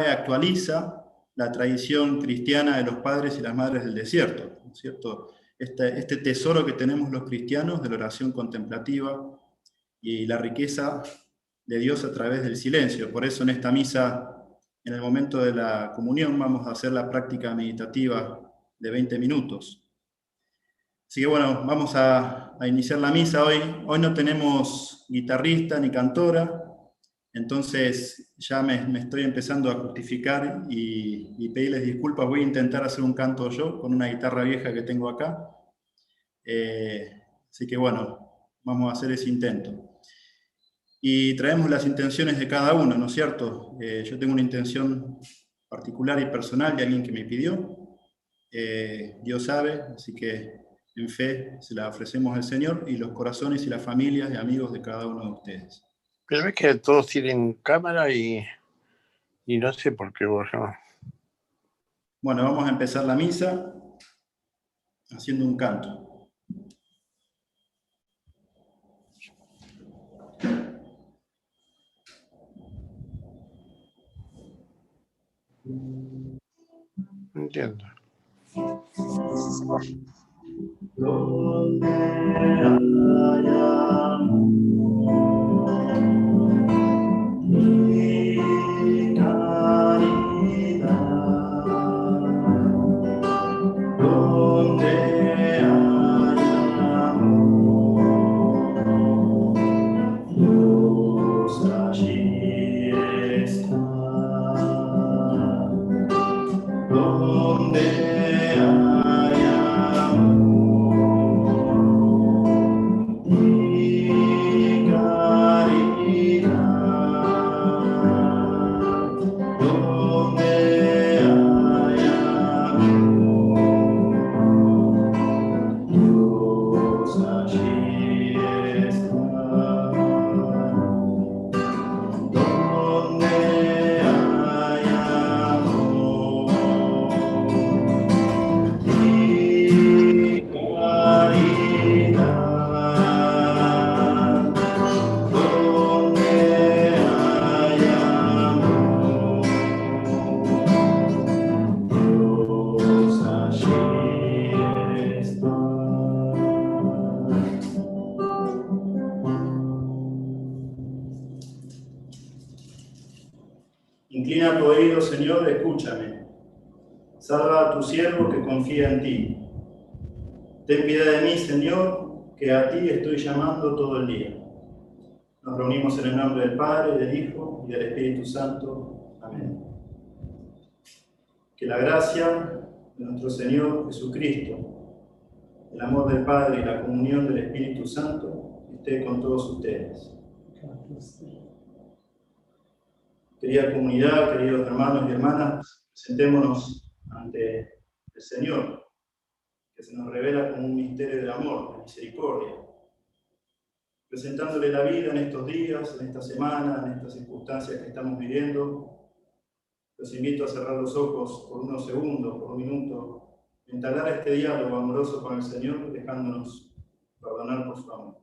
actualiza la tradición cristiana de los padres y las madres del desierto, ¿no es cierto? Este tesoro que tenemos los cristianos de la oración contemplativa y la riqueza de Dios a través del silencio. Por eso en esta misa, en el momento de la comunión, vamos a hacer la práctica meditativa de 20 minutos. Así que bueno, vamos a iniciar la misa hoy. Hoy no tenemos guitarrista ni cantora, entonces ya me estoy empezando a justificar y pedirles disculpas. Voy a intentar hacer un canto yo con una guitarra vieja que tengo acá. Así que bueno, vamos a hacer ese intento. Y traemos las intenciones de cada uno, ¿no es cierto? Yo tengo una intención particular y personal de alguien que me pidió. Dios sabe, así que en fe se la ofrecemos al Señor y los corazones y las familias y amigos de cada uno de ustedes. Pero es que todos tienen cámara y no sé por qué vos no. Bueno, vamos a empezar la misa haciendo un canto. Entiendo. Donde haya y caridad, donde haya Dios allí está. Donde haya amor y caridad, donde haya amor, Dios allí está. Donde haya amor y caridad, donde haya amor, Dios allí está. Inclina tu oído, Señor, escúchame. Salva a tu siervo que confía en ti. Ten piedad de mí, Señor, que a ti estoy llamando todo el día. Nos reunimos en el nombre del Padre, del Hijo y del Espíritu Santo. Amén. Que la gracia de nuestro Señor Jesucristo, el amor del Padre y la comunión del Espíritu Santo esté con todos ustedes. Querida comunidad, queridos hermanos y hermanas, presentémonos ante el Señor, que se nos revela como un misterio de amor, de misericordia, presentándole la vida en estos días, en esta semana, en estas circunstancias que estamos viviendo. Los invito a cerrar los ojos por unos segundos, por un minuto, entablar este diálogo amoroso con el Señor, dejándonos perdonar por su amor.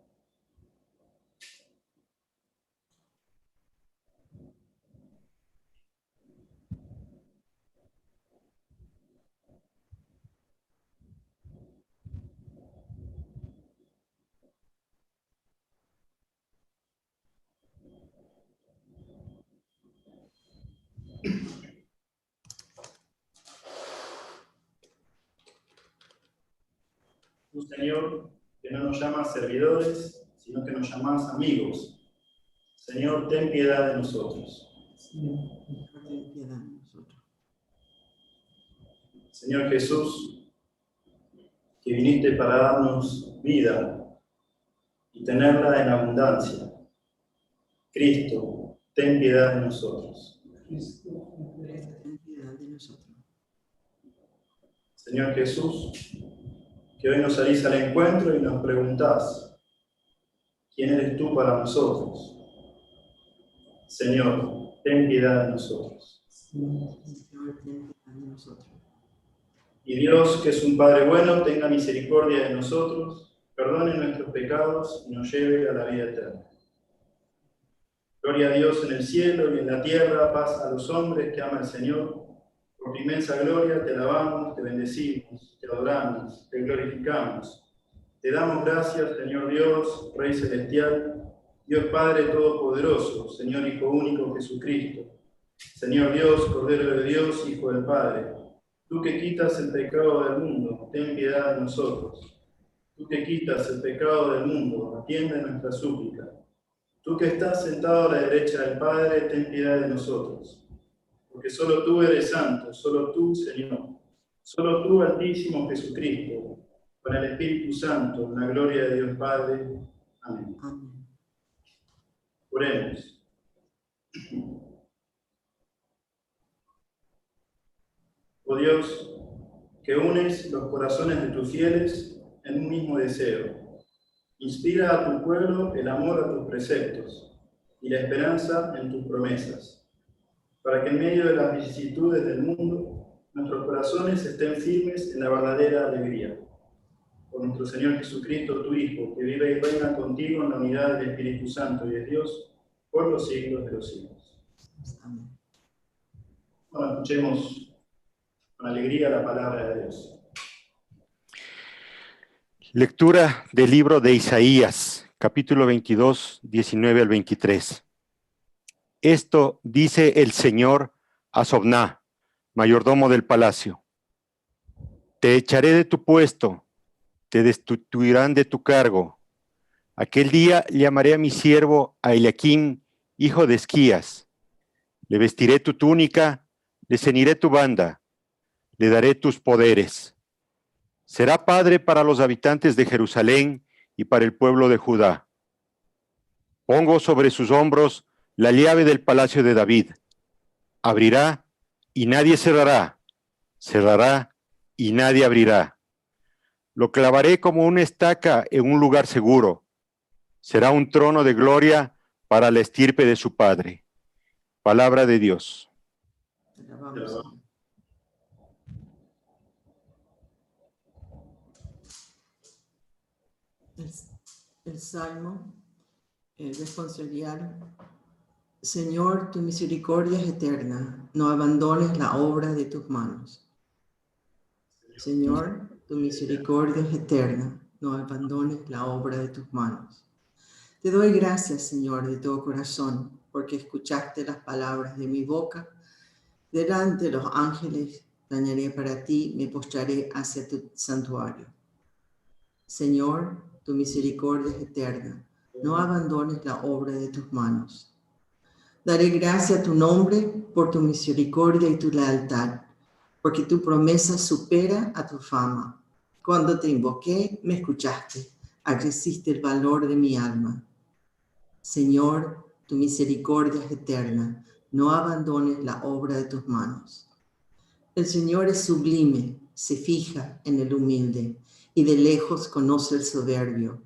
Tú, Señor, que no nos llamas servidores, sino que nos llamas amigos. Señor, ten piedad de nosotros. Señor, ten piedad de nosotros. Señor Jesús, que viniste para darnos vida y tenerla en abundancia. Cristo, ten piedad de nosotros. Cristo, ten piedad de nosotros. Señor Jesús, que hoy nos salís al encuentro y nos preguntás, ¿quién eres tú para nosotros? Señor, ten piedad de nosotros. Señor, ten piedad de nosotros. Y Dios, que es un Padre bueno, tenga misericordia de nosotros, perdone nuestros pecados y nos lleve a la vida eterna. Gloria a Dios en el cielo y en la tierra, paz a los hombres que ama el Señor. Por tu inmensa gloria te alabamos, te bendecimos, te adoramos, te glorificamos. Te damos gracias, Señor Dios, Rey Celestial, Dios Padre Todopoderoso, Señor Hijo Único Jesucristo. Señor Dios, Cordero de Dios, Hijo del Padre, tú que quitas el pecado del mundo, ten piedad de nosotros. Tú que quitas el pecado del mundo, atiende nuestra súplica. Tú que estás sentado a la derecha del Padre, ten piedad de nosotros. Porque solo tú eres santo, solo tú, Señor, solo tú, Altísimo Jesucristo, con el Espíritu Santo, en la gloria de Dios Padre. Amén. Amén. Oremos. Oh Dios, que unes los corazones de tus fieles en un mismo deseo, inspira a tu pueblo el amor a tus preceptos y la esperanza en tus promesas, para que en medio de las vicisitudes del mundo nuestros corazones estén firmes en la verdadera alegría. Por nuestro Señor Jesucristo, tu Hijo, que vive y reina contigo en la unidad del Espíritu Santo y de Dios, por los siglos de los siglos. Amén. Bueno, escuchemos con alegría la palabra de Dios. Lectura del libro de Isaías, capítulo 22, 19 al 23. Esto dice el Señor a Sobná, mayordomo del palacio. Te echaré de tu puesto, te destituirán de tu cargo. Aquel día llamaré a mi siervo a Eliaquim, hijo de Esquías. Le vestiré tu túnica, le ceñiré tu banda, le daré tus poderes. Será padre para los habitantes de Jerusalén y para el pueblo de Judá. Pongo sobre sus hombros la llave del palacio de David. Abrirá y nadie cerrará. Cerrará y nadie abrirá. Lo clavaré como una estaca en un lugar seguro. Será un trono de gloria para la estirpe de su padre. Palabra de Dios. Te alabamos, Señor. El salmo, el responsorial. Señor, tu misericordia es eterna, no abandones la obra de tus manos. Señor, tu misericordia es eterna, no abandones la obra de tus manos. Te doy gracias, Señor, de todo corazón, porque escuchaste las palabras de mi boca. Delante de los ángeles dañaré para ti, me postraré hacia tu santuario. Señor, tu misericordia es eterna, no abandones la obra de tus manos. Daré gracia a tu nombre por tu misericordia y tu lealtad, porque tu promesa supera a tu fama. Cuando te invoqué, me escuchaste, agreciste el valor de mi alma. Señor, tu misericordia es eterna, no abandones la obra de tus manos. El Señor es sublime, se fija en el humilde, y de lejos conoce el soberbio.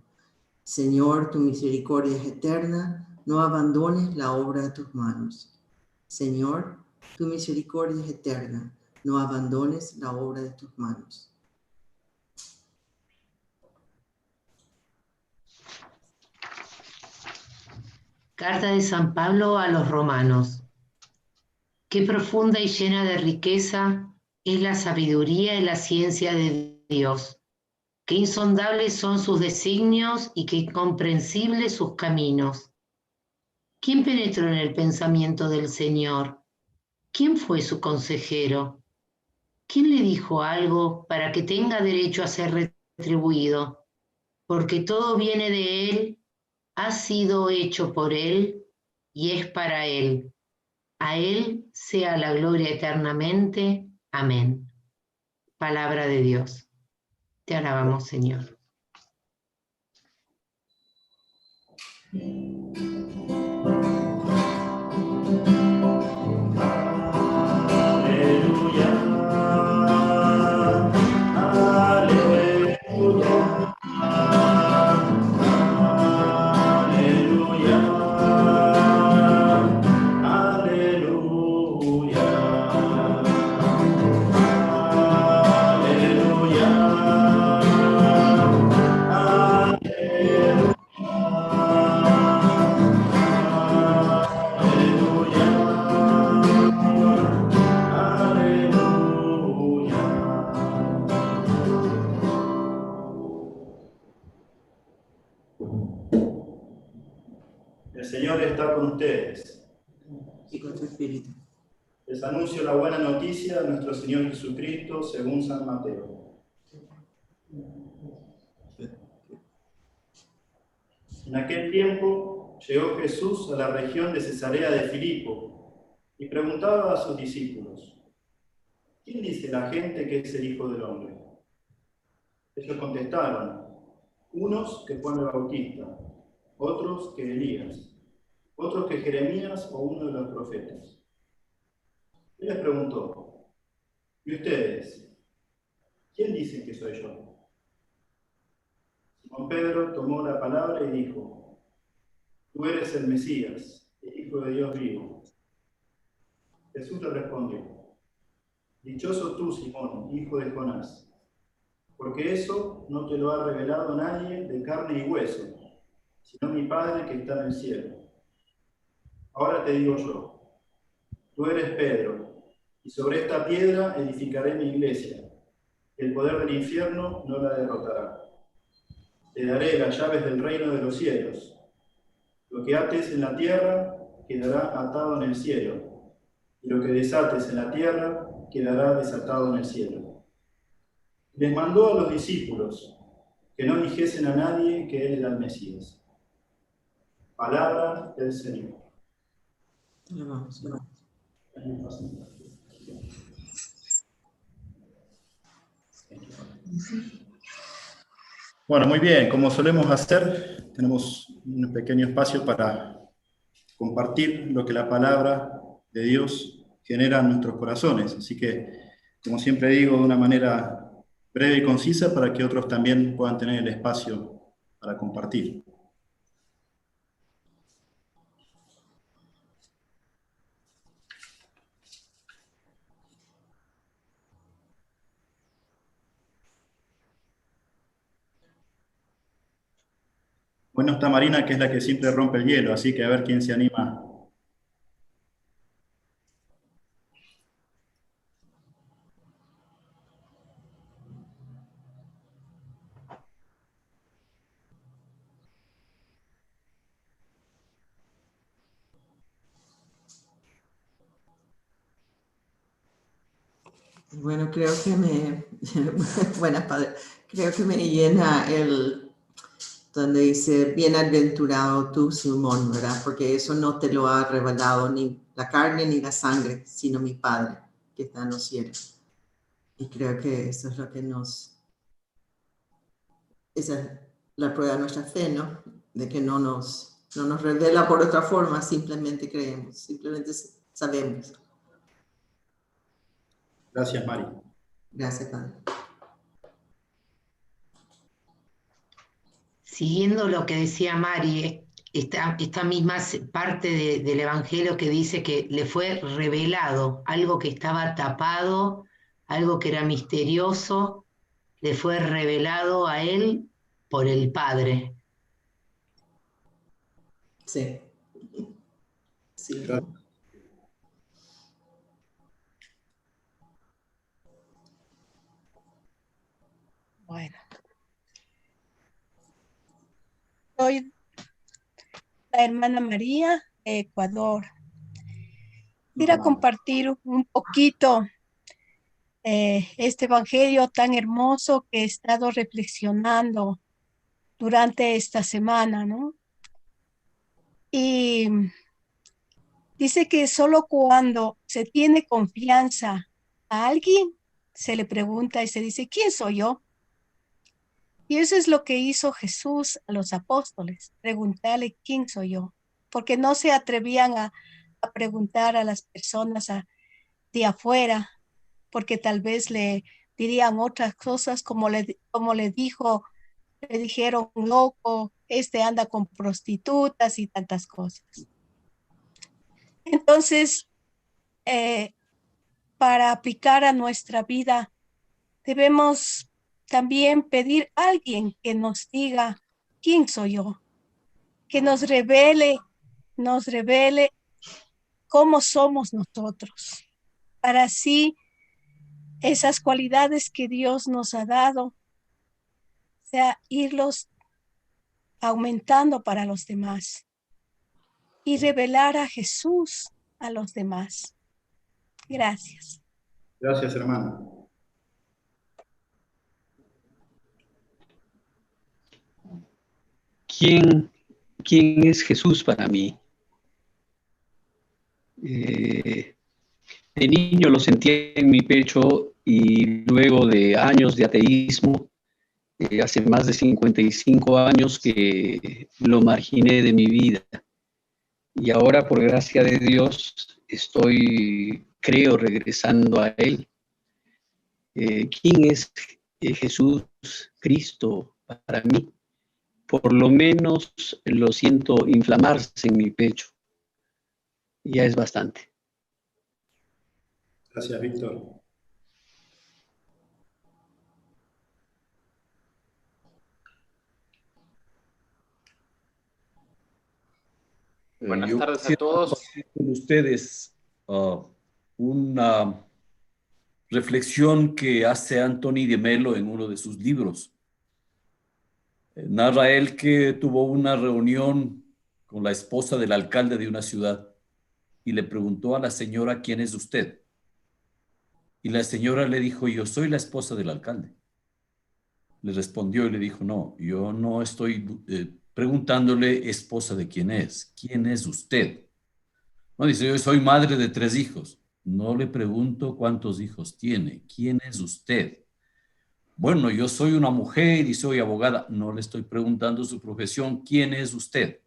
Señor, tu misericordia es eterna, no abandones la obra de tus manos. Señor, tu misericordia es eterna, no abandones la obra de tus manos. Carta de San Pablo a los Romanos. Qué profunda y llena de riqueza es la sabiduría y la ciencia de Dios. Qué insondables son sus designios y qué incomprensibles sus caminos. ¿Quién penetró en el pensamiento del Señor? ¿Quién fue su consejero? ¿Quién le dijo algo para que tenga derecho a ser retribuido? Porque todo viene de Él, ha sido hecho por Él y es para Él. A Él sea la gloria eternamente. Amén. Palabra de Dios. Te alabamos, Señor. con ustedes. Y con tu espíritu. Les anuncio la buena noticia de nuestro Señor Jesucristo según San Mateo. En aquel tiempo llegó Jesús a la región de Cesarea de Filipo y preguntaba a sus discípulos: ¿quién dice la gente que es el Hijo del Hombre? Ellos contestaron: unos que Juan el Bautista, otros que Elías, otros que Jeremías o uno de los profetas. Él les preguntó: ¿y ustedes? ¿Quién dicen que soy yo? Simón Pedro tomó la palabra y dijo: tú eres el Mesías, el Hijo de Dios vivo. Jesús le respondió: dichoso tú, Simón, hijo de Jonás, porque eso no te lo ha revelado nadie de carne y hueso, sino mi Padre que está en el cielo. Ahora te digo yo: tú eres Pedro, y sobre esta piedra edificaré mi iglesia. El poder del infierno no la derrotará. Te daré las llaves del reino de los cielos. Lo que ates en la tierra quedará atado en el cielo, y lo que desates en la tierra quedará desatado en el cielo. Les mandó a los discípulos que no dijesen a nadie que él era el Mesías. Palabra del Señor. Alabamos. Bueno, muy bien, como solemos hacer, tenemos un pequeño espacio para compartir lo que la palabra de Dios genera en nuestros corazones. Así que, como siempre digo, de una manera breve y concisa para que otros también puedan tener el espacio para compartir. Bueno, está Marina, que es la que siempre rompe el hielo, así que a ver quién se anima. Bueno, creo que buenas padre, creo que me llena donde dice, bienaventurado tú, Simón, ¿verdad? Porque eso no te lo ha revelado ni la carne ni la sangre, sino mi Padre que está en los cielos. Y creo que eso es lo que esa es la prueba de nuestra fe, ¿no? De que no nos revela por otra forma, simplemente creemos, simplemente sabemos. Gracias, Mari. Gracias, Padre. Siguiendo lo que decía Mari, esta misma parte del Evangelio que dice que le fue revelado algo que estaba tapado, algo que era misterioso, le fue revelado a él por el Padre. Sí. Sí. Gracias. Bueno. Soy la hermana María de Ecuador. Quisiera compartir un poquito este evangelio tan hermoso que he estado reflexionando durante esta semana, ¿no? Y dice que solo cuando se tiene confianza a alguien, se le pregunta y se dice, ¿quién soy yo? Y eso es lo que hizo Jesús a los apóstoles, preguntarle, ¿quién soy yo? Porque no se atrevían a preguntar a las personas de afuera, porque tal vez le dirían otras cosas como le dijeron loco, anda con prostitutas y tantas cosas. Entonces, para aplicar a nuestra vida, debemos también pedir a alguien que nos diga quién soy yo, que nos revele cómo somos nosotros, para así esas cualidades que Dios nos ha dado, o sea, irlos aumentando para los demás. y revelar a Jesús a los demás. Gracias. Gracias, hermana. ¿Quién es Jesús para mí? De niño lo sentí en mi pecho y luego de años de ateísmo, hace más de 55 años que lo marginé de mi vida. Y ahora, por gracia de Dios, creo, regresando a Él. ¿Quién es Jesús Cristo para mí? Por lo menos lo siento inflamarse en mi pecho. Ya es bastante. Gracias, Víctor. Buenas tardes a Quisiera todos. compartir con ustedes una reflexión que hace Anthony de Melo en uno de sus libros. Narra él que tuvo una reunión con la esposa del alcalde de una ciudad y le preguntó a la señora: ¿quién es usted? Y la señora le dijo: yo soy la esposa del alcalde. Le respondió y le dijo: no, yo no estoy preguntándole esposa de quién es usted. No, dice: yo soy madre de 3 hijos. No le pregunto cuántos hijos tiene, ¿quién es usted? Bueno, yo soy una mujer y soy abogada. No le estoy preguntando su profesión, ¿quién es usted?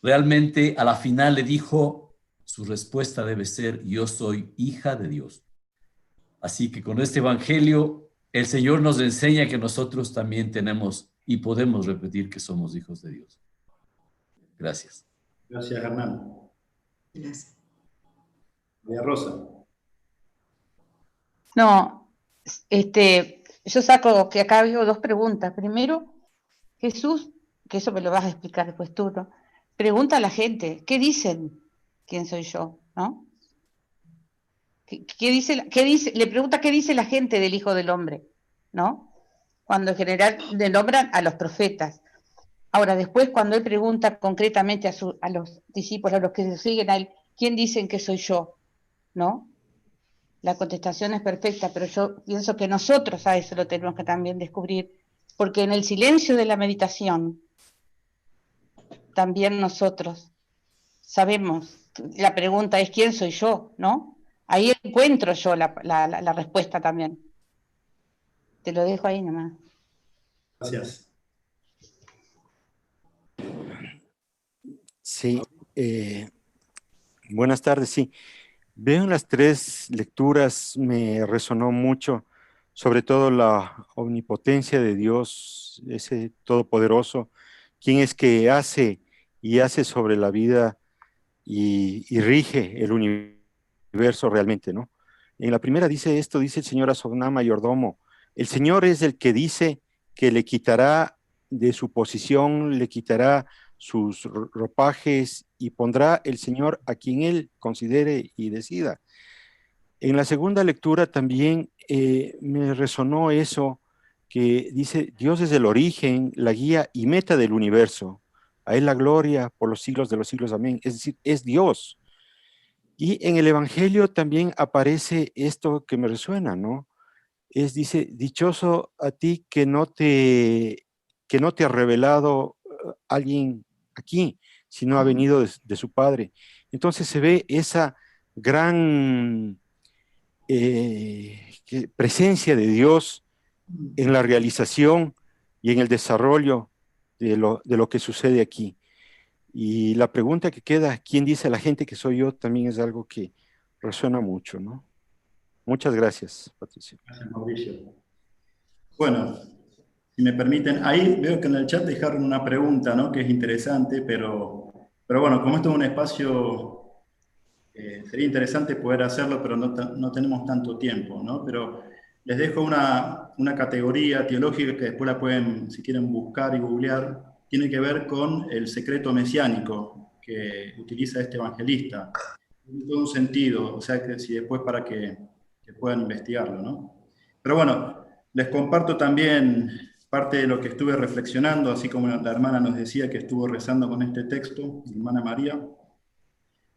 Realmente a la final le dijo: su respuesta debe ser: yo soy hija de Dios. Así que con este evangelio el Señor nos enseña que nosotros también tenemos y podemos repetir que somos hijos de Dios. Gracias. Gracias, Hernán. Gracias. María Rosa. No, yo saco que acá veo 2 preguntas. Primero, Jesús, que eso me lo vas a explicar después tú, ¿no? Pregunta a la gente, ¿qué dicen? ¿Quién soy yo? ¿No? Le pregunta qué dice la gente del Hijo del Hombre, ¿no? Cuando en general le nombran a los profetas. Ahora, después, cuando él pregunta concretamente a los discípulos, a los que siguen a él, ¿quién dicen que soy yo? ¿No? La contestación es perfecta, pero yo pienso que nosotros a eso lo tenemos que también descubrir, porque en el silencio de la meditación, también nosotros sabemos, la pregunta es ¿quién soy yo? ¿No? Ahí encuentro yo la respuesta también. Te lo dejo ahí nomás. Gracias. Sí, buenas tardes, sí. Veo en las 3 lecturas, me resonó mucho, sobre todo la omnipotencia de Dios, ese todopoderoso, quien es que hace y hace sobre la vida y rige el universo realmente, ¿no? En la primera dice esto, dice el Señor a Sobná, mayordomo: el Señor es el que dice que le quitará de su posición, le quitará sus ropajes y pondrá el Señor a quien Él considere y decida. En la segunda lectura también me resonó eso que dice: Dios es el origen, la guía y meta del universo. A Él la gloria por los siglos de los siglos. Amén. Es decir, es Dios. Y en el Evangelio también aparece esto que me resuena, ¿no? Dice: dichoso a ti que no te ha revelado alguien aquí, sino ha venido de su Padre. Entonces se ve esa gran presencia de Dios en la realización y en el desarrollo de lo que sucede aquí. Y la pregunta que queda: ¿quién dice a la gente que soy yo? También es algo que resuena mucho, ¿no? Muchas gracias, Patricio. Gracias, Mauricio. Bueno, si me permiten, ahí veo que en el chat dejaron una pregunta, ¿no? Que es interesante, pero bueno, como esto es un espacio, sería interesante poder hacerlo, pero no tenemos tanto tiempo, ¿no? Pero les dejo una categoría teológica que después la pueden, si quieren, buscar y googlear. Tiene que ver con el secreto mesiánico que utiliza este evangelista. En todo un sentido, o sea, que si después para que puedan investigarlo, ¿no? Pero bueno, les comparto también parte de lo que estuve reflexionando, así como la hermana nos decía que estuvo rezando con este texto, la hermana María,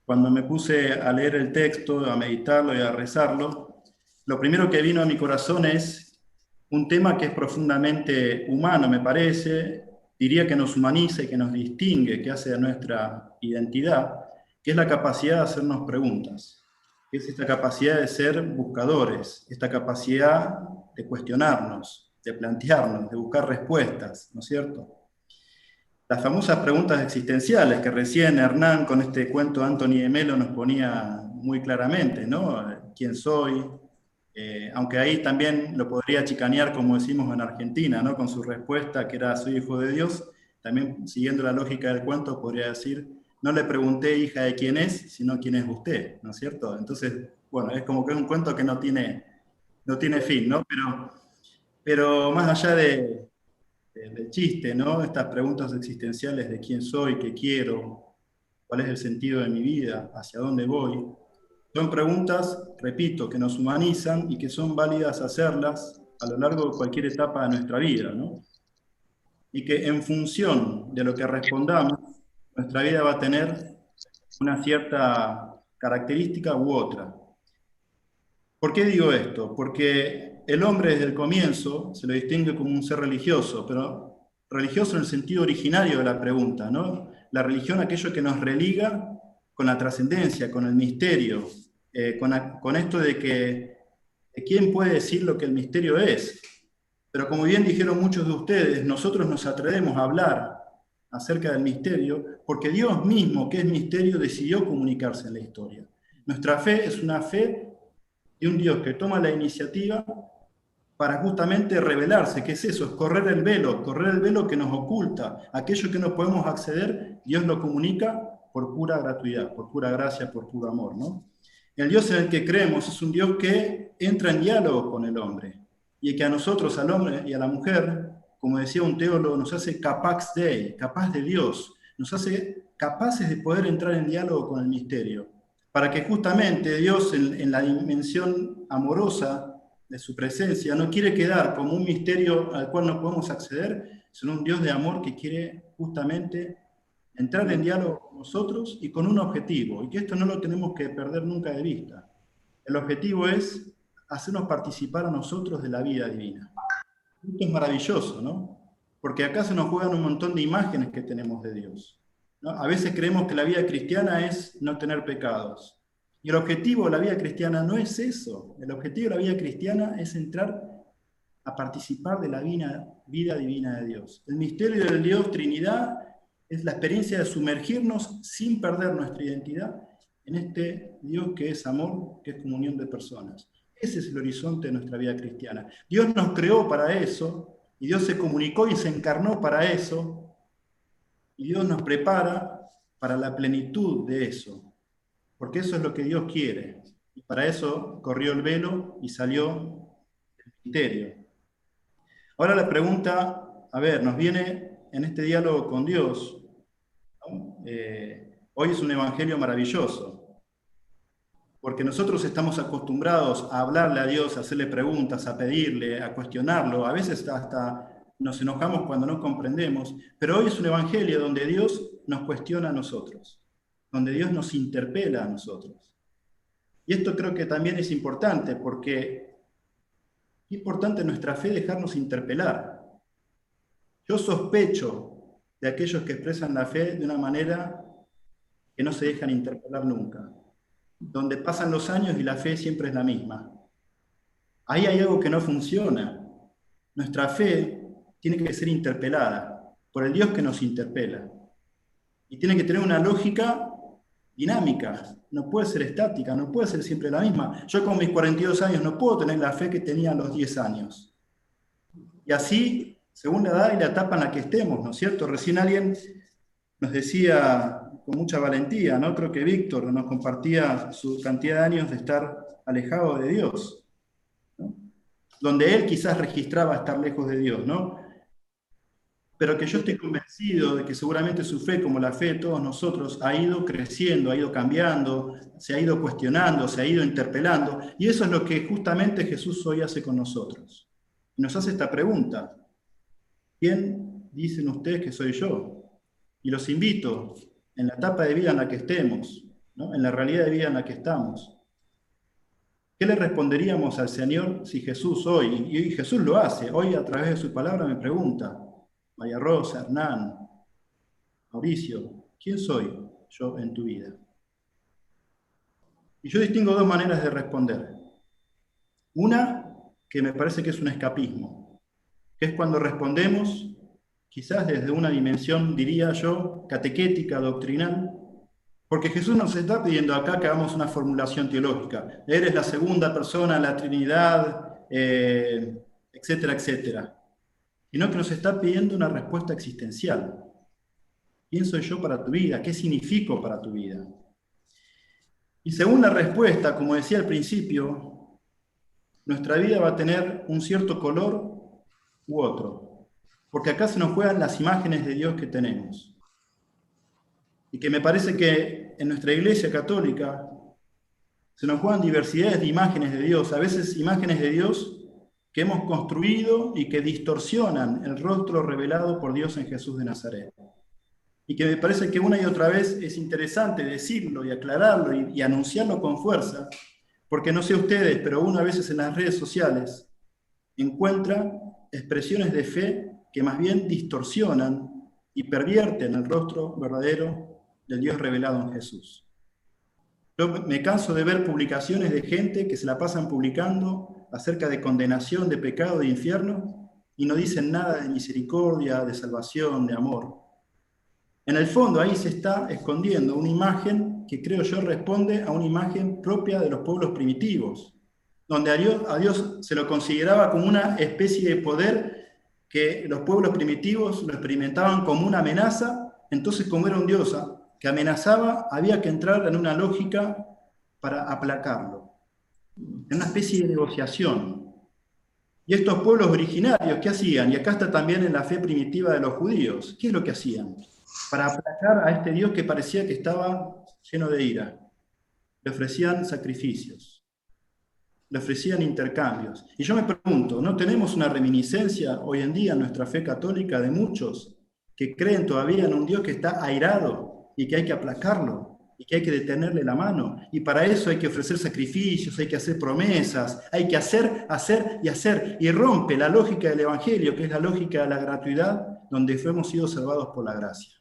cuando me puse a leer el texto, a meditarlo y a rezarlo, lo primero que vino a mi corazón es un tema que es profundamente humano, me parece, diría que nos humaniza y que nos distingue, que hace de nuestra identidad, que es la capacidad de hacernos preguntas, que es esta capacidad de ser buscadores, esta capacidad de cuestionarnos, de plantearnos, de buscar respuestas, ¿no es cierto? Las famosas preguntas existenciales que recién Hernán con este cuento de Anthony de Melo nos ponía muy claramente, ¿no? ¿Quién soy? Aunque ahí también lo podría chicanear, como decimos en Argentina, ¿no? Con su respuesta que era soy hijo de Dios, también siguiendo la lógica del cuento podría decir, no le pregunté hija de quién es, sino quién es usted, ¿no es cierto? Entonces, bueno, es como que es un cuento que no tiene fin, ¿no? Pero más allá del chiste, ¿no? Estas preguntas existenciales de quién soy, qué quiero, cuál es el sentido de mi vida, hacia dónde voy, son preguntas, repito, que nos humanizan y que son válidas hacerlas a lo largo de cualquier etapa de nuestra vida, ¿no? Y que en función de lo que respondamos, nuestra vida va a tener una cierta característica u otra. ¿Por qué digo esto? Porque el hombre desde el comienzo se lo distingue como un ser religioso, pero religioso en el sentido originario de la pregunta, ¿no? La religión, aquello que nos religa con la trascendencia, con el misterio, con esto de quién puede decir lo que el misterio es. Pero como bien dijeron muchos de ustedes, nosotros nos atrevemos a hablar acerca del misterio porque Dios mismo, que es misterio, decidió comunicarse en la historia. Nuestra fe es una fe de un Dios que toma la iniciativa para justamente revelarse. ¿Qué es eso? Es correr el velo que nos oculta. Aquello que no podemos acceder, Dios lo comunica por pura gratuidad, por pura gracia, por puro amor, ¿no? El Dios en el que creemos es un Dios que entra en diálogo con el hombre y que a nosotros, al hombre y a la mujer, como decía un teólogo, nos hace capaz de Dios, nos hace capaces de poder entrar en diálogo con el misterio, para que justamente Dios en la dimensión amorosa de su presencia no quiere quedar como un misterio al cual no podemos acceder, sino un Dios de amor que quiere justamente entrar en diálogo con nosotros y con un objetivo, y que esto no lo tenemos que perder nunca de vista. El objetivo es hacernos participar a nosotros de la vida divina. Esto es maravilloso, ¿no? Porque acá se nos juegan un montón de imágenes que tenemos de Dios, ¿no? A veces creemos que la vida cristiana es no tener pecados. Y el objetivo de la vida cristiana no es eso. El objetivo de la vida cristiana es entrar a participar de la vida divina de Dios. El misterio del Dios Trinidad es la experiencia de sumergirnos sin perder nuestra identidad en este Dios que es amor, que es comunión de personas. Ese es el horizonte de nuestra vida cristiana. Dios nos creó para eso, y Dios se comunicó y se encarnó para eso, y Dios nos prepara para la plenitud de eso, porque eso es lo que Dios quiere. Y para eso corrió el velo y salió el misterio. Ahora la pregunta, nos viene en este diálogo con Dios, ¿no? Hoy es un evangelio maravilloso, porque nosotros estamos acostumbrados a hablarle a Dios, a hacerle preguntas, a pedirle, a cuestionarlo, a veces hasta nos enojamos cuando no comprendemos, pero hoy es un evangelio donde Dios nos cuestiona a nosotros, donde Dios nos interpela a nosotros. Y esto creo que también es importante, porque es importante en nuestra fe dejarnos interpelar. Yo sospecho de aquellos que expresan la fe de una manera que no se dejan interpelar nunca, donde pasan los años y la fe siempre es la misma. Ahí hay algo que no funciona. Nuestra fe tiene que ser interpelada por el Dios que nos interpela. Y tiene que tener una lógica dinámica, no puede ser estática, no puede ser siempre la misma. Yo con mis 42 años no puedo tener la fe que tenía a los 10 años. Y así, según la edad y la etapa en la que estemos, ¿no es cierto? Recién alguien nos decía con mucha valentía, ¿no? Creo que Víctor nos compartía su cantidad de años de estar alejado de Dios, ¿no? Donde él quizás registraba estar lejos de Dios, ¿no? Pero que yo estoy convencido de que seguramente su fe, como la fe de todos nosotros, ha ido creciendo, ha ido cambiando, se ha ido cuestionando, se ha ido interpelando, y eso es lo que justamente Jesús hoy hace con nosotros. Y nos hace esta pregunta: ¿quién dicen ustedes que soy yo? Y los invito, en la etapa de vida en la que estemos, ¿no? En la realidad de vida en la que estamos, ¿qué le responderíamos al Señor si Jesús hoy, y Jesús lo hace, hoy a través de su palabra me pregunta, María Rosa, Hernán, Mauricio, ¿quién soy yo en tu vida? Y yo distingo dos maneras de responder. Una, que me parece que es un escapismo, que es cuando respondemos, quizás desde una dimensión, diría yo, catequética, doctrinal, porque Jesús nos está pidiendo acá que hagamos una formulación teológica. Eres la segunda persona, la Trinidad, etcétera, etcétera. Sino que nos está pidiendo una respuesta existencial. ¿Quién soy yo para tu vida? ¿Qué significo para tu vida? Y según la respuesta, como decía al principio, nuestra vida va a tener un cierto color u otro. Porque acá se nos juegan las imágenes de Dios que tenemos. Y que me parece que en nuestra Iglesia Católica se nos juegan diversidades de imágenes de Dios, a veces imágenes de Dios que hemos construido y que distorsionan el rostro revelado por Dios en Jesús de Nazaret. Y que me parece que una y otra vez es interesante decirlo y aclararlo y anunciarlo con fuerza, porque no sé ustedes, pero uno a veces en las redes sociales encuentra expresiones de fe que más bien distorsionan y pervierten el rostro verdadero del Dios revelado en Jesús. Yo me canso de ver publicaciones de gente que se la pasan publicando acerca de condenación, de pecado, de infierno, y no dicen nada de misericordia, de salvación, de amor. En el fondo ahí se está escondiendo una imagen que creo yo responde a una imagen propia de los pueblos primitivos, donde a Dios se lo consideraba como una especie de poder que los pueblos primitivos lo experimentaban como una amenaza. Entonces, como era un Dios que amenazaba, había que entrar en una lógica para aplacarlo, en una especie de negociación. Y estos pueblos originarios, ¿qué hacían? Y acá está también en la fe primitiva de los judíos. ¿Qué es lo que hacían? Para aplacar a este Dios que parecía que estaba lleno de ira. Le ofrecían sacrificios, le ofrecían intercambios. Y yo me pregunto, ¿no tenemos una reminiscencia hoy en día en nuestra fe católica de muchos que creen todavía en un Dios que está airado y que hay que aplacarlo y que hay que detenerle la mano? Y para eso hay que ofrecer sacrificios, hay que hacer promesas, hay que hacer, hacer y hacer. Y rompe la lógica del Evangelio, que es la lógica de la gratuidad, donde hemos sido salvados por la gracia.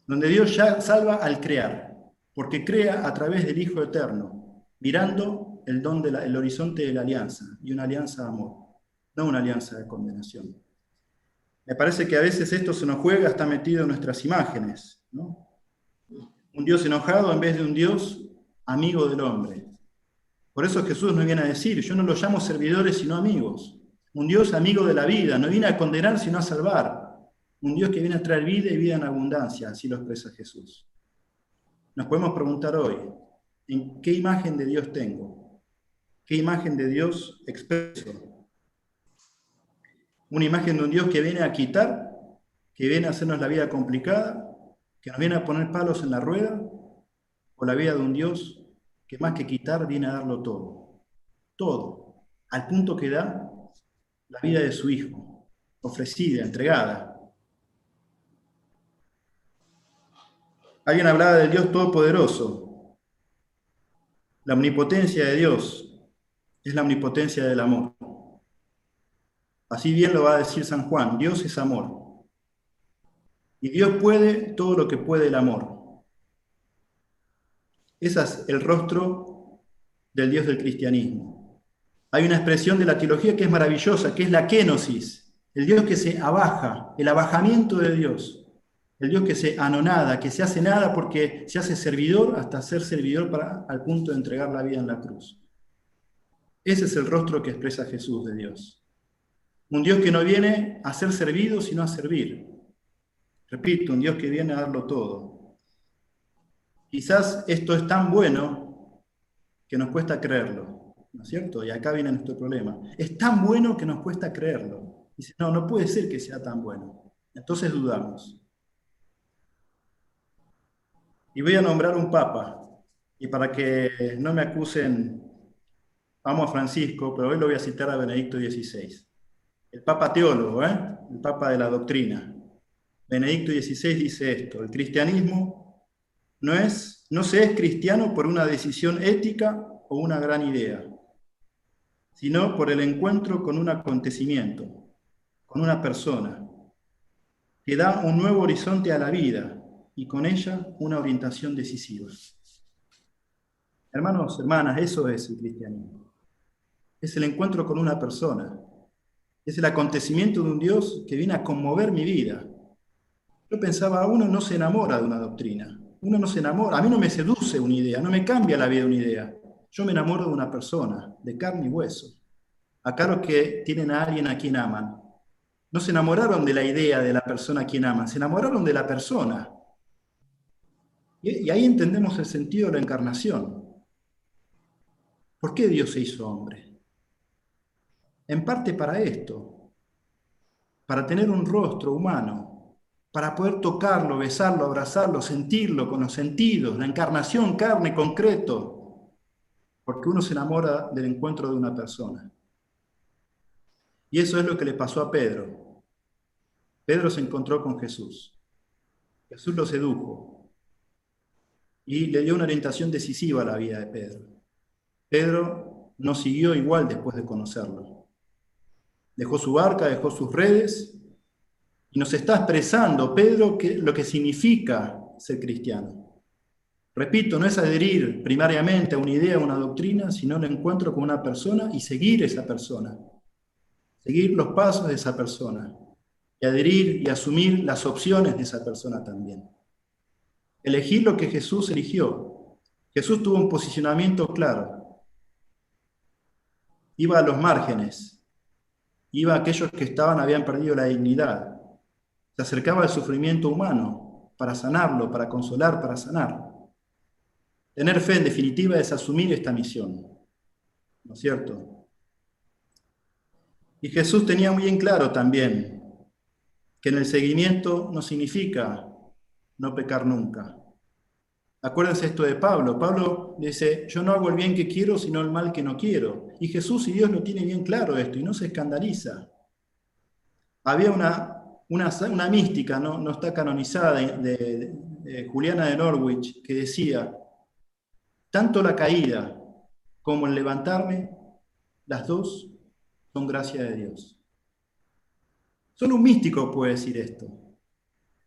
Donde Dios ya salva al crear, porque crea a través del Hijo Eterno, mirando el horizonte de la alianza, y una alianza de amor, no una alianza de condenación. Me parece que a veces esto se nos juega, está metido en nuestras imágenes, ¿no? Un Dios enojado en vez de un Dios amigo del hombre. Por eso Jesús nos viene a decir, yo no los llamo servidores sino amigos. Un Dios amigo de la vida, no viene a condenar sino a salvar. Un Dios que viene a traer vida y vida en abundancia, así lo expresa Jesús. Nos podemos preguntar hoy, ¿en qué imagen de Dios tengo? ¿Qué imagen de Dios expreso? ¿Una imagen de un Dios que viene a quitar, que viene a hacernos la vida complicada, que nos viene a poner palos en la rueda? ¿O la vida de un Dios que más que quitar viene a darlo todo? Todo, al punto que da la vida de su Hijo, ofrecida, entregada. Alguien hablaba del Dios Todopoderoso. La omnipotencia de Dios es la omnipotencia del amor. Así bien lo va a decir San Juan, Dios es amor. Y Dios puede todo lo que puede el amor. Ese es el rostro del Dios del cristianismo. Hay una expresión de la teología que es maravillosa, que es la kénosis, el Dios que se abaja, el abajamiento de Dios. El Dios que se anonada, que se hace nada porque se hace servidor hasta ser servidor al punto de entregar la vida en la cruz. Ese es el rostro que expresa Jesús de Dios. Un Dios que no viene a ser servido, sino a servir. Repito, un Dios que viene a darlo todo. Quizás esto es tan bueno que nos cuesta creerlo, ¿no es cierto? Y acá viene nuestro problema. Es tan bueno que nos cuesta creerlo. Dice, no puede ser que sea tan bueno. Entonces dudamos. Y voy a nombrar un papa, y para que no me acusen, amo a Francisco, pero hoy lo voy a citar a Benedicto XVI. El papa teólogo, el Papa de la doctrina. Benedicto XVI dice esto: el cristianismo no se es cristiano por una decisión ética o una gran idea, sino por el encuentro con un acontecimiento, con una persona, que da un nuevo horizonte a la vida y con ella una orientación decisiva. Hermanos, hermanas, eso es el cristianismo. Es el encuentro con una persona. Es el acontecimiento de un Dios que viene a conmover mi vida. Yo pensaba, uno no se enamora de una doctrina. Uno no se enamora. A mí no me seduce una idea, no me cambia la vida una idea. Yo me enamoro de una persona, de carne y hueso. Acá los que tienen a alguien a quien aman, no se enamoraron de la idea de la persona a quien aman, se enamoraron de la persona. Y ahí entendemos el sentido de la encarnación. ¿Por qué Dios se hizo hombre? En parte para esto, para tener un rostro humano, para poder tocarlo, besarlo, abrazarlo, sentirlo con los sentidos, la encarnación, carne, concreto, porque uno se enamora del encuentro de una persona. Y eso es lo que le pasó a Pedro. Pedro se encontró con Jesús. Jesús lo sedujo y le dio una orientación decisiva a la vida de Pedro. Pedro no siguió igual después de conocerlo. Dejó su barca, dejó sus redes y nos está expresando, Pedro, lo que significa ser cristiano. Repito, no es adherir primariamente a una idea, a una doctrina, sino el encuentro con una persona y seguir esa persona. Seguir los pasos de esa persona. Y adherir y asumir las opciones de esa persona también. Elegir lo que Jesús eligió. Jesús tuvo un posicionamiento claro. Iba a los márgenes. Iba a aquellos que habían perdido la dignidad. Se acercaba al sufrimiento humano para sanarlo, para consolar, para sanar. Tener fe, en definitiva, es asumir esta misión. ¿No es cierto? Y Jesús tenía muy en claro también que en el seguimiento no significa no pecar nunca. Acuérdense esto de Pablo. Pablo dice, yo no hago el bien que quiero, sino el mal que no quiero. Y Jesús y Dios lo tiene bien claro esto, y no se escandaliza. Había una mística, no está canonizada, de Juliana de Norwich, que decía, tanto la caída como el levantarme, las dos son gracia de Dios. Solo un místico puede decir esto.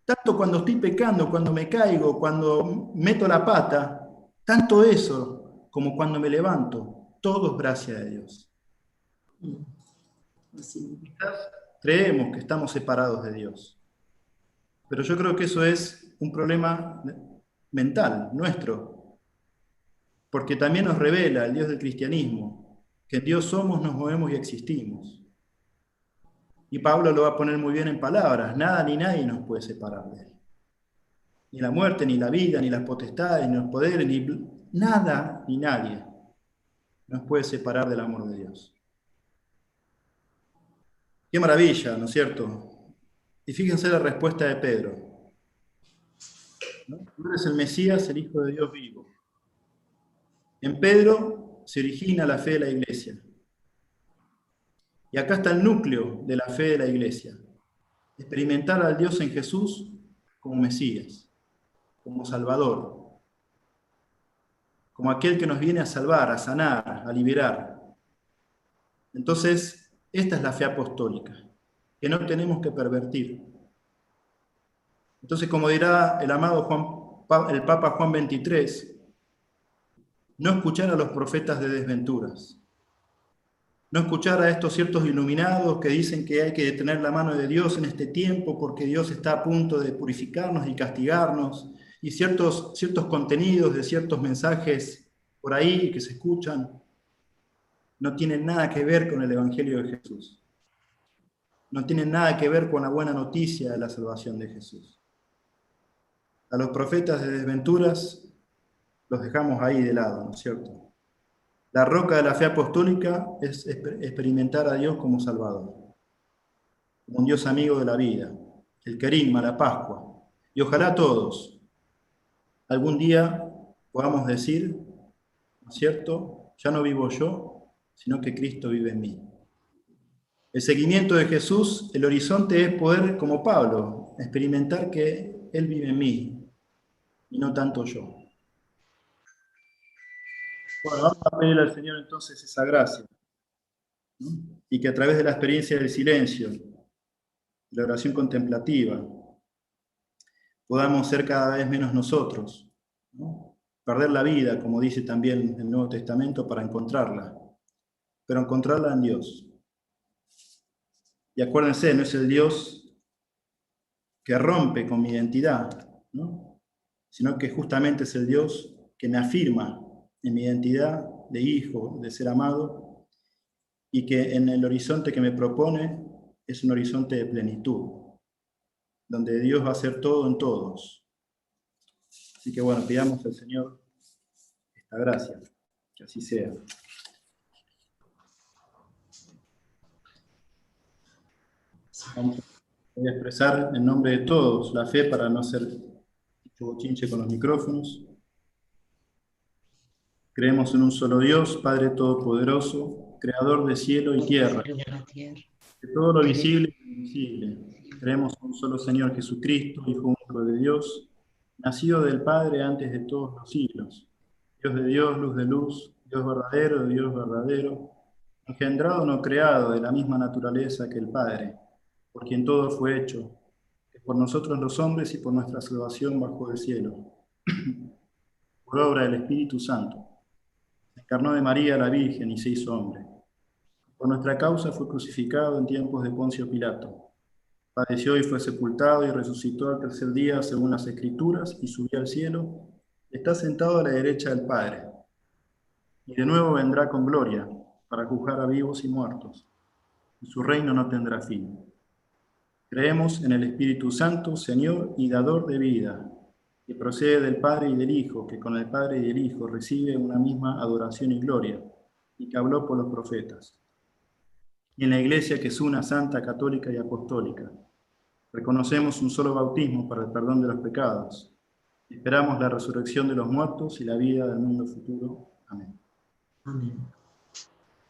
Tanto cuando estoy pecando, cuando me caigo, cuando meto la pata, tanto eso como cuando me levanto, todo es gracia de Dios. Quizás creemos que estamos separados de Dios, pero yo creo que eso es un problema mental, nuestro, porque también nos revela el Dios del cristianismo, que en Dios somos, nos movemos y existimos. Y Pablo lo va a poner muy bien en palabras, nada ni nadie nos puede separar de él. Ni la muerte, ni la vida, ni las potestades, ni los poderes, ni nada ni nadie nos puede separar del amor de Dios. Qué maravilla, ¿no es cierto? Y fíjense la respuesta de Pedro. ¿No? Tú eres el Mesías, el Hijo de Dios vivo. En Pedro se origina la fe de la Iglesia. Y acá está el núcleo de la fe de la Iglesia. Experimentar al Dios en Jesús como Mesías, como Salvador, como aquel que nos viene a salvar, a sanar, a liberar. Entonces, esta es la fe apostólica, que no tenemos que pervertir. Entonces, como dirá el amado el Papa Juan XXIII, no escuchar a los profetas de desventuras, no escuchar a estos ciertos iluminados que dicen que hay que detener la mano de Dios en este tiempo porque Dios está a punto de purificarnos y castigarnos, y ciertos contenidos de ciertos mensajes por ahí que se escuchan no tienen nada que ver con el Evangelio de Jesús. No tienen nada que ver con la buena noticia de la salvación de Jesús. A los profetas de desventuras los dejamos ahí de lado, ¿no es cierto? La roca de la fe apostólica es experimentar a Dios como Salvador, como un Dios amigo de la vida, el querigma, la Pascua. Y ojalá todos algún día podamos decir, ¿no es cierto? Ya no vivo yo, sino que Cristo vive en mí. El seguimiento de Jesús, el horizonte es poder, como Pablo, experimentar que Él vive en mí y no tanto yo. Bueno, vamos a pedirle al Señor entonces esa gracia, ¿no? Y que a través de la experiencia del silencio, de la oración contemplativa, podamos ser cada vez menos nosotros, ¿no? Perder la vida, como dice también el Nuevo Testamento, para encontrarla, pero encontrarla en Dios. Y acuérdense, no es el Dios que rompe con mi identidad, ¿no? Sino que justamente es el Dios que me afirma en mi identidad de hijo, de ser amado, y que en el horizonte que me propone es un horizonte de plenitud, donde Dios va a ser todo en todos. Así que bueno, pidamos al Señor esta gracia, que así sea. Voy a expresar en nombre de todos la fe para no hacer bochinche con los micrófonos. Creemos en un solo Dios, Padre Todopoderoso, Creador de cielo y tierra, de todo lo visible y invisible. Creemos en un solo Señor Jesucristo, Hijo único de Dios, nacido del Padre antes de todos los siglos. Dios de Dios, luz de luz, Dios verdadero de Dios verdadero, engendrado no creado, de la misma naturaleza que el Padre, por quien todo fue hecho, que por nosotros los hombres y por nuestra salvación bajó del cielo, por obra del Espíritu Santo. Se encarnó de María la Virgen y se hizo hombre. Por nuestra causa fue crucificado en tiempos de Poncio Pilato. Padeció y fue sepultado y resucitó al tercer día según las Escrituras y subió al cielo. Está sentado a la derecha del Padre. Y de nuevo vendrá con gloria para juzgar a vivos y muertos. Y su reino no tendrá fin. Creemos en el Espíritu Santo, Señor y dador de vida, que procede del Padre y del Hijo, que con el Padre y el Hijo recibe una misma adoración y gloria, y que habló por los profetas. Y en la Iglesia, que es una, santa, católica y apostólica, reconocemos un solo bautismo para el perdón de los pecados. Esperamos la resurrección de los muertos y la vida del mundo futuro. Amén. Amén.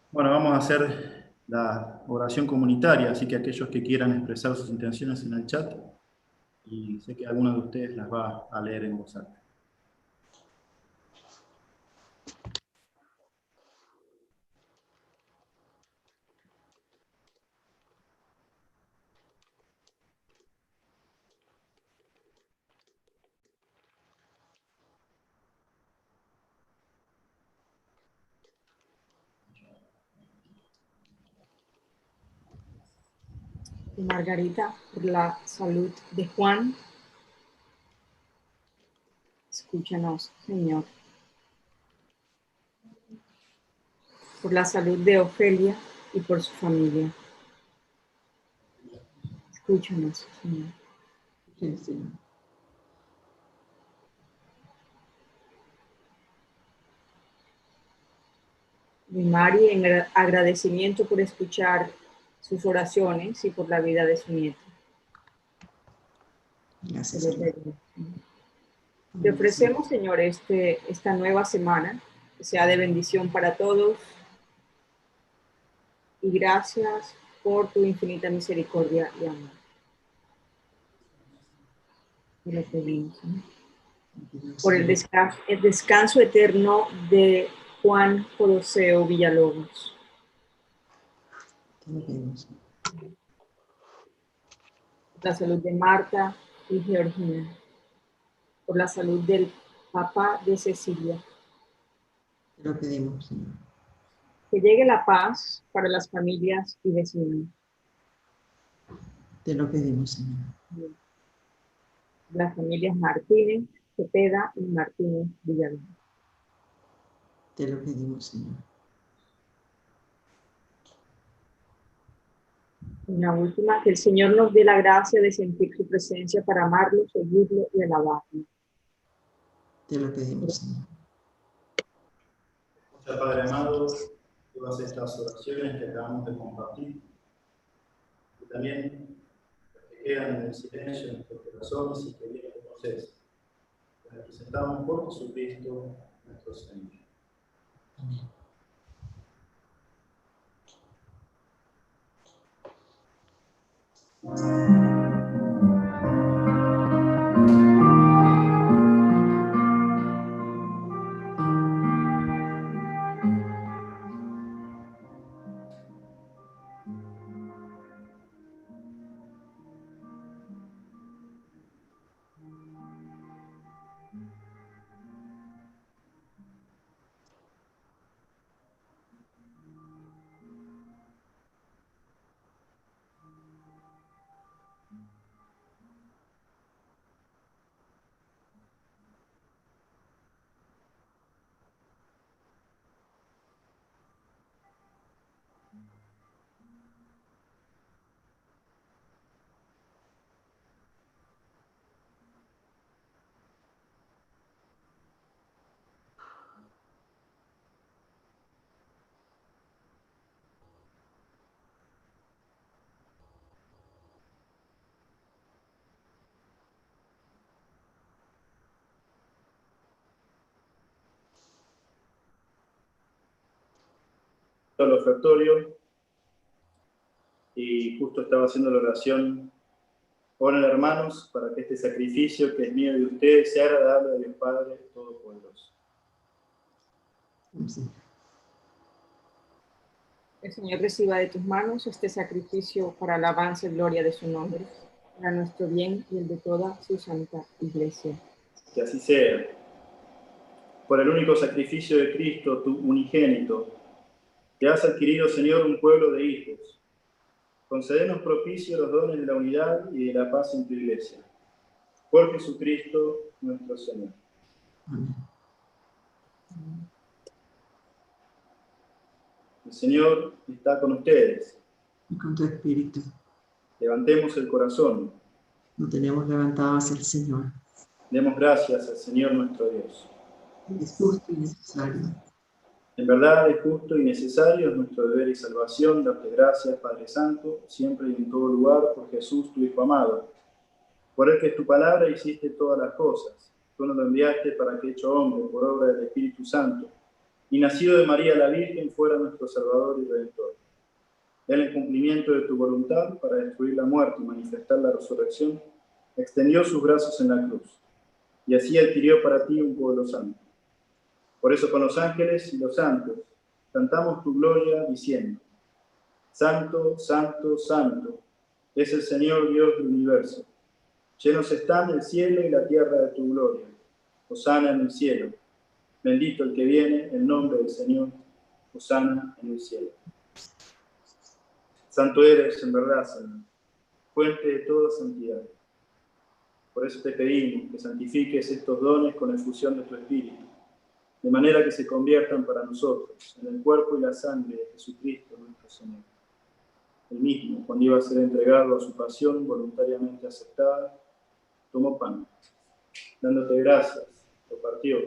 Bueno, vamos a hacer la oración comunitaria, así que aquellos que quieran expresar sus intenciones en el chat, y sé que alguno de ustedes las va a leer en voz alta. Margarita, por la salud de Juan. Escúchanos, Señor. Por la salud de Ofelia y por su familia. Escúchanos, Señor. Sí, Señor. Y Mari, en agradecimiento por escuchar sus oraciones y por la vida de su nieto. Gracias, Señor. Te ofrecemos, Señor, esta nueva semana, que sea de bendición para todos. Y gracias por tu infinita misericordia y amor. Te lo pedimos, ¿no? Por el descanso eterno de Juan Jodoseo Villalobos. Te lo pedimos. Por la salud de Marta y Georgina. Por la salud del papá de Cecilia. Te lo pedimos, Señor. Que llegue la paz para las familias y vecinos. Te lo pedimos, Señor. Las familias Martínez, Cepeda y Martínez Villalobos. Te lo pedimos, Señor. Una última, que el Señor nos dé la gracia de sentir su presencia para amarlo, seguirlo y alabarlo. Te lo pedimos, Señor. Muchas Padre amado, todas estas oraciones que acabamos de compartir, y también las que quedan en el silencio de nuestros corazones y que vienen de ustedes, las presentamos por Jesucristo nuestro Señor. Amén. Al ofertorio y justo estaba haciendo la oración. Oren, hermanos, para que este sacrificio que es mío y de ustedes sea agradable a Dios Padre Todopoderoso. El Señor reciba de tus manos este sacrificio para alabanza y gloria de su nombre, para nuestro bien y el de toda su santa iglesia. Que así sea. Por el único sacrificio de Cristo, tu unigénito, que has adquirido, Señor, un pueblo de hijos. Concédenos propicio los dones de la unidad y de la paz en tu iglesia. Por Jesucristo nuestro Señor. Amén. El Señor está con ustedes. Y con tu espíritu. Levantemos el corazón. Lo tenemos levantado hacia el Señor. Demos gracias al Señor nuestro Dios. Es justo y necesario. En verdad es justo y necesario, es nuestro deber y salvación, darte gracias, Padre Santo, siempre y en todo lugar, por Jesús, tu Hijo amado. Por el que tu palabra hiciste todas las cosas. Tú nos lo enviaste para que, hecho hombre por obra del Espíritu Santo, y nacido de María la Virgen, fuera nuestro Salvador y Redentor. Él, en cumplimiento de tu voluntad, para destruir la muerte y manifestar la resurrección, extendió sus brazos en la cruz, y así adquirió para ti un pueblo santo. Por eso con los ángeles y los santos cantamos tu gloria diciendo: Santo, santo, santo, es el Señor Dios del universo. Llenos están el cielo y la tierra de tu gloria. Hosana en el cielo. Bendito el que viene en nombre del Señor. Hosana en el cielo. Santo eres en verdad, Señor, fuente de toda santidad. Por eso te pedimos que santifiques estos dones con la efusión de tu Espíritu, de manera que se conviertan para nosotros en el cuerpo y la sangre de Jesucristo nuestro Señor. El mismo, cuando iba a ser entregado a su pasión voluntariamente aceptada, tomó pan, dándote gracias, lo partió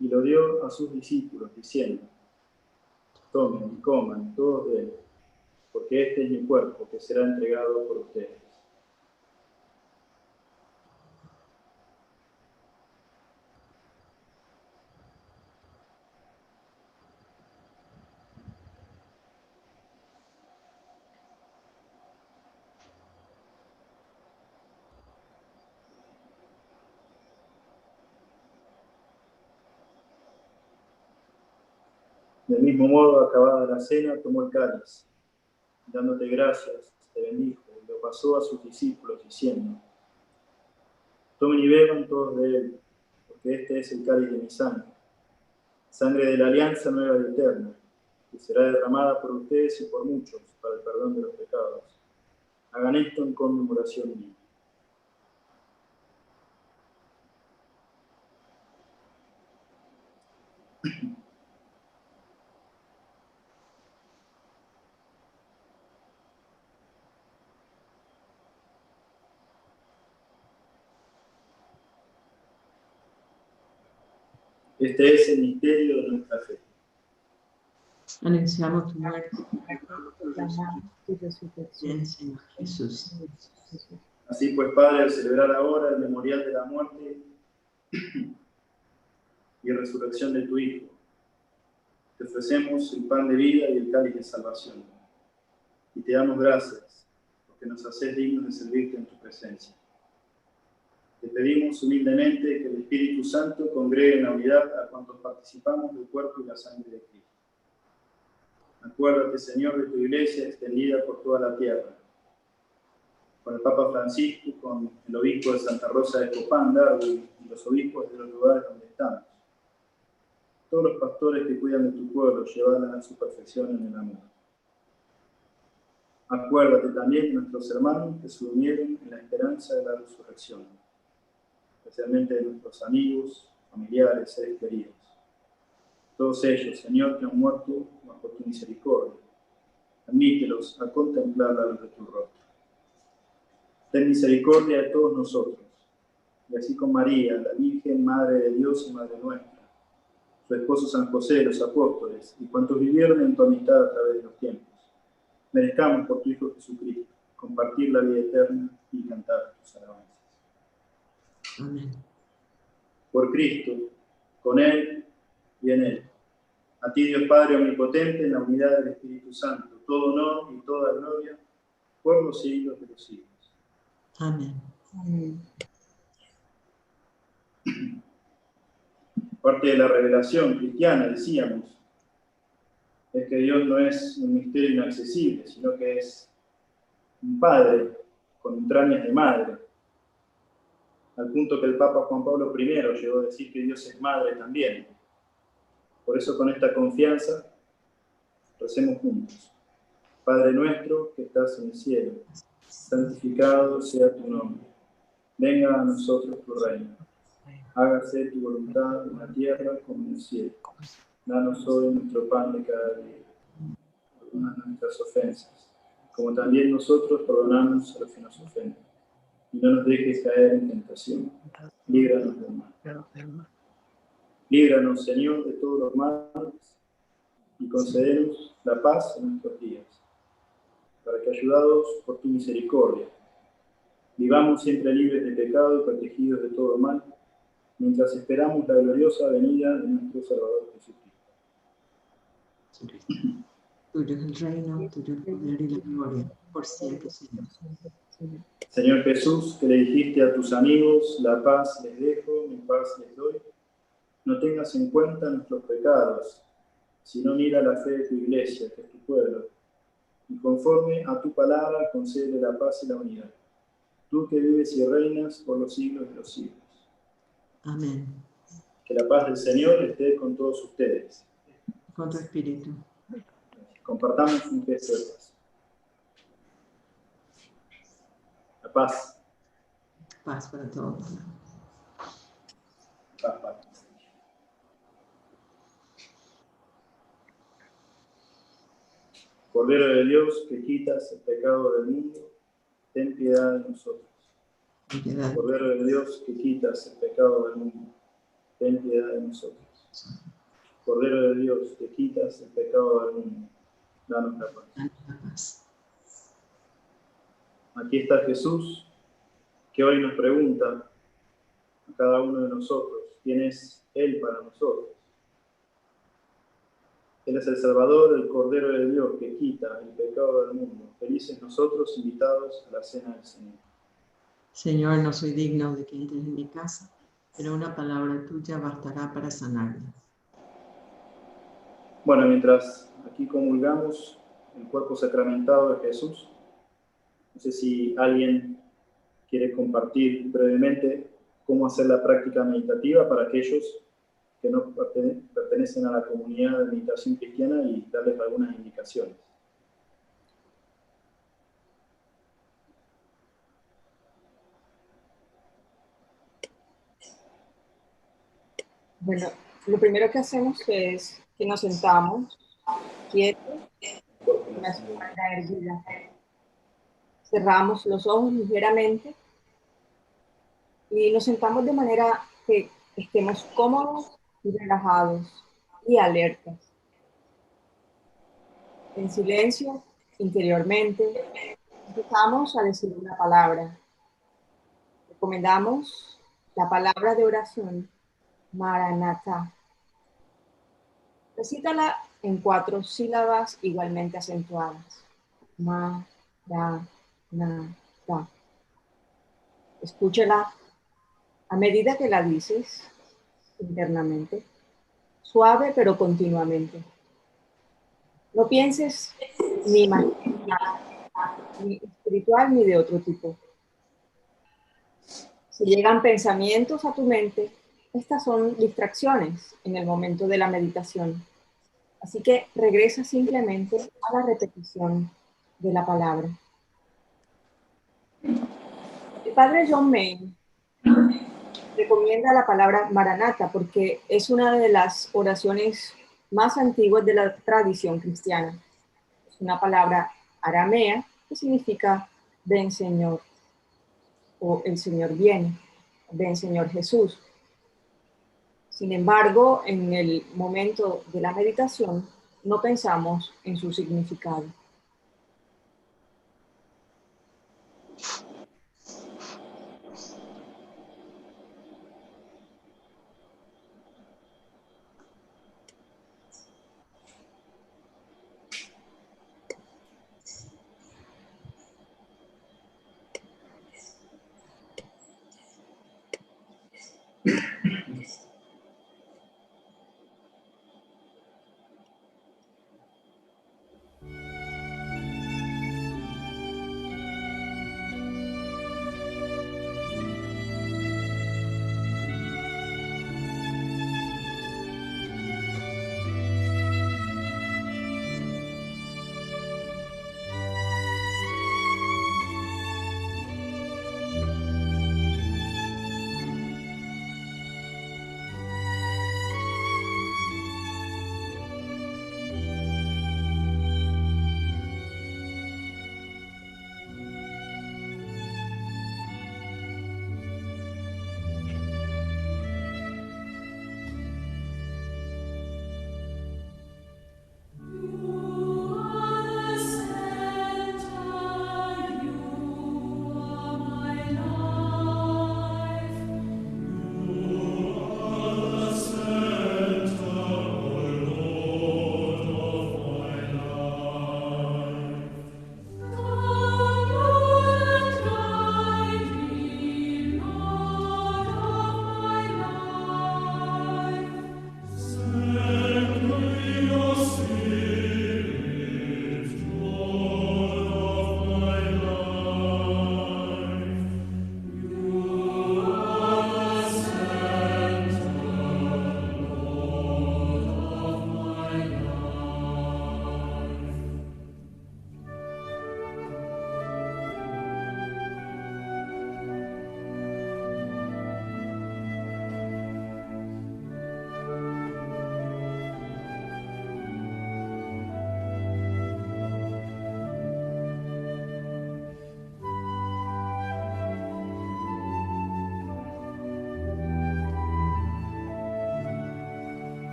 y lo dio a sus discípulos, diciendo: tomen y coman todos de él, porque este es mi cuerpo que será entregado por ustedes. Del mismo modo, acabada la cena, tomó el cáliz, dándote gracias, te bendijo y lo pasó a sus discípulos, diciendo: tomen y beban todos de él, porque este es el cáliz de mi sangre, sangre de la alianza nueva y eterna, que será derramada por ustedes y por muchos para el perdón de los pecados. Hagan esto en conmemoración mía. Este es el misterio de nuestra fe. Anunciamos tu muerte, Tu resurrección, Señor Jesús. Así pues, Padre, al celebrar ahora el memorial de la muerte y resurrección de tu Hijo, te ofrecemos el pan de vida y el cáliz de salvación. Y te damos gracias, porque porque nos haces dignos de servirte en tu presencia. Te pedimos humildemente que el Espíritu Santo congregue en la unidad a cuantos participamos del cuerpo y la sangre de Cristo. Acuérdate, Señor, de tu iglesia extendida por toda la tierra, con el Papa Francisco, con el obispo de Santa Rosa de Copán, Darwin, y los obispos de los lugares donde estamos. Todos los pastores que cuidan de tu pueblo, llévala a su perfección en el amor. Acuérdate también de nuestros hermanos que se unieron en la esperanza de la resurrección, especialmente de nuestros amigos, familiares, seres queridos. Todos ellos, Señor, que han muerto bajo tu misericordia, admítelos a contemplar la luz de tu rostro. Ten misericordia de todos nosotros, y así con María, la Virgen, Madre de Dios y Madre nuestra, su esposo San José, los apóstoles, y cuantos vivieron en tu amistad a través de los tiempos, merezcamos por tu Hijo Jesucristo compartir la vida eterna y cantar tus alabanzas. Amén. Por Cristo, con Él y en Él. A ti, Dios Padre Omnipotente, en la unidad del Espíritu Santo, todo honor y toda gloria, por los siglos de los siglos. Amén. Amén. Parte de la revelación cristiana, decíamos, es que Dios no es un misterio inaccesible, sino que es un Padre con entrañas de madre, al punto que el Papa Juan Pablo I llegó a decir que Dios es madre también. Por eso, con esta confianza, recemos juntos. Padre nuestro que estás en el cielo, santificado sea tu nombre. Venga a nosotros tu reino. Hágase tu voluntad en la tierra como en el cielo. Danos hoy nuestro pan de cada día. Perdona nuestras ofensas, como también nosotros perdonamos a los que nos ofenden. Y no nos dejes caer en tentación. Líbranos del mal. Líbranos, Señor, de todos los males y concédenos la paz en nuestros días, para que, ayudados por tu misericordia, vivamos siempre libres de pecado y protegidos de todo mal, mientras esperamos la gloriosa venida de nuestro Salvador Jesucristo. Tuyo es el reino, tuyo el poder y la gloria, por siempre, Señor. Señor Jesús, que le dijiste a tus amigos, la paz les dejo, mi paz les doy, no tengas en cuenta nuestros pecados, sino mira la fe de tu iglesia, que es tu pueblo, y conforme a tu palabra concede la paz y la unidad. Tú que vives y reinas por los siglos de los siglos. Amén. Que la paz del Señor esté con todos ustedes. Con tu espíritu. Compartamos un gesto de paz. La paz. Paz para todos. Paz, paz. Cordero de Dios, que quitas el pecado del mundo, ten piedad de nosotros. Piedad. Cordero de Dios, que quitas el pecado del mundo, ten piedad de nosotros. Cordero de Dios, que quitas el pecado del mundo, danos la paz. Danos la paz. Aquí está Jesús, que hoy nos pregunta a cada uno de nosotros, ¿quién es Él para nosotros? Él es el Salvador, el Cordero de Dios, que quita el pecado del mundo. Felices nosotros, invitados a la cena del Señor. Señor, no soy digno de que entres en mi casa, pero una palabra tuya bastará para sanarme. Bueno, mientras aquí comulgamos el cuerpo sacramentado de Jesús, no sé si alguien quiere compartir brevemente cómo hacer la práctica meditativa para aquellos que no pertenecen a la comunidad de meditación cristiana y darles algunas indicaciones. Bueno, lo primero que hacemos es que nos sentamos quietos, con la espalda erguida. Cerramos los ojos ligeramente y nos sentamos de manera que estemos cómodos y relajados y alertas. En silencio, interiormente, empezamos a decir una palabra. Recomendamos la palabra de oración, Maranatha. Recítala en 4 sílabas igualmente acentuadas. Maranatha. nada. Escúchala a medida que la dices internamente, suave pero continuamente. No pienses ni imaginal, ni espiritual ni de otro tipo. Si llegan pensamientos a tu mente, estas son distracciones en el momento de la meditación. Así que regresa simplemente a la repetición de la palabra. El padre John Main recomienda la palabra Maranatha porque es una de las oraciones más antiguas de la tradición cristiana. Es una palabra aramea que significa ven Señor, o el Señor viene, ven Señor Jesús. Sin embargo, en el momento de la meditación no pensamos en su significado.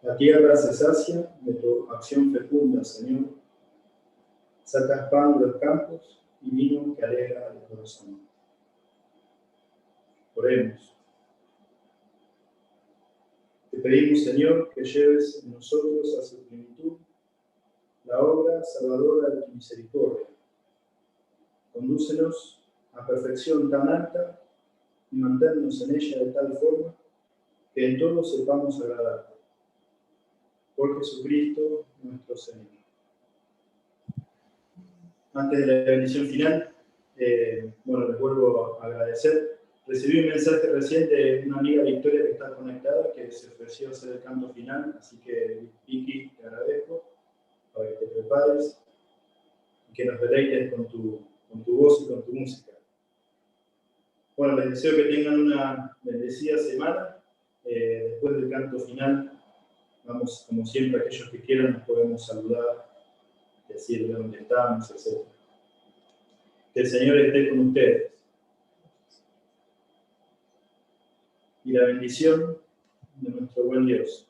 La tierra se sacia de tu acción fecunda, Señor. Sacas pan de los campos y vino que alegra el corazón. Oremos. Te pedimos, Señor, que lleves en nosotros a su plenitud la obra salvadora de tu misericordia. Condúcenos a perfección tan alta y manténnos en ella de tal forma que en todo sepamos agradarte. Por Jesucristo nuestro Señor. Antes de la bendición final, les vuelvo a agradecer. Recibí un mensaje recién de una amiga Victoria que está conectada, que se ofreció a hacer el canto final, así que Vicky, te agradezco para que te prepares y que nos deleites con tu voz y con tu música. Bueno, les deseo que tengan una bendecida semana. Después del canto final, vamos, como siempre, aquellos que quieran nos podemos saludar, decir de dónde estamos, etc. Que el Señor esté con ustedes. Y la bendición de nuestro buen Dios,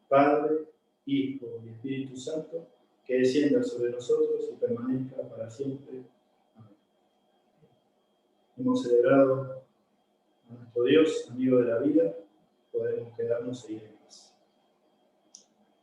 Padre, Hijo y Espíritu Santo, que descienda sobre nosotros y permanezca para siempre. Amén. Hemos celebrado a nuestro Dios, amigo de la vida, podemos quedarnos y